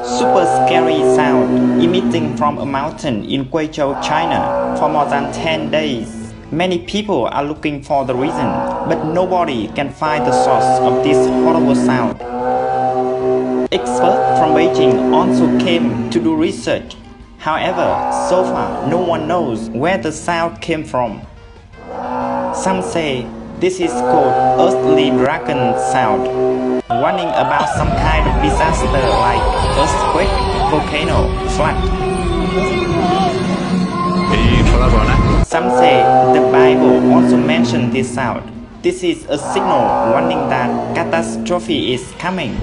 Super scary sound emitting from a mountain in Guizhou, China for more than 10 days. Many people are looking for the reason, but nobody can find the source of this horrible sound. Experts from Beijing also came to do research. However, so far no one knows where the sound came from. Some say this is called earthly dragon sound, warning about some kind of disaster like earthquake, volcano, flood. Some say the Bible also mentioned this sound. This is a signal warning that catastrophe is coming.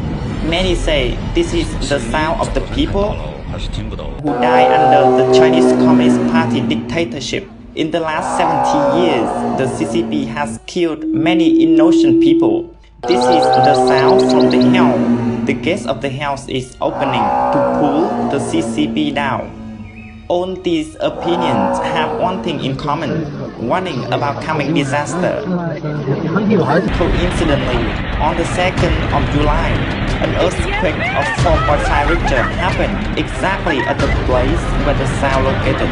Many say this is the sound of the people who died under the Chinese Communist Party dictatorship. In the last 70 years, the CCP has killed many innocent people. This is the sound from the hell. The gate of the hell is opening to pull the CCP down. All these opinions have one thing in common, warning about coming disaster. Coincidentally, on the 2nd of July, an earthquake of 4.5 Richter happened exactly at the place where the sound located.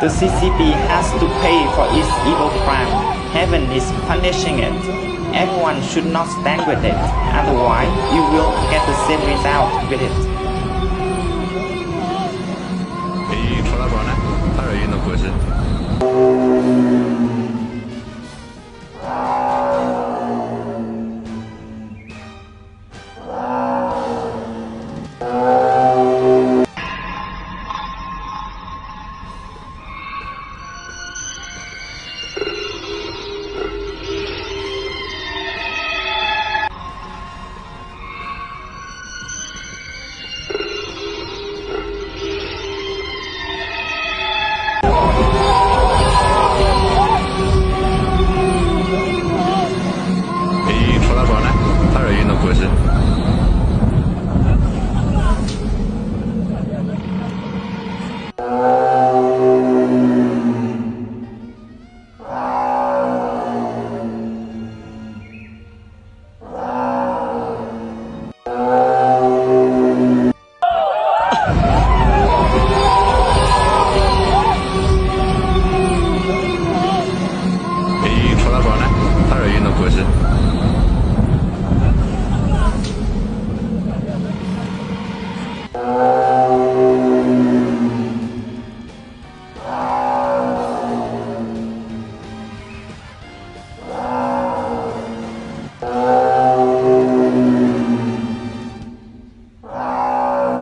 The CCP has to pay for its evil crime. Heaven is punishing it. Everyone should not stand with it, otherwise you will get the same result with it. 出来不呢？还是运动过时。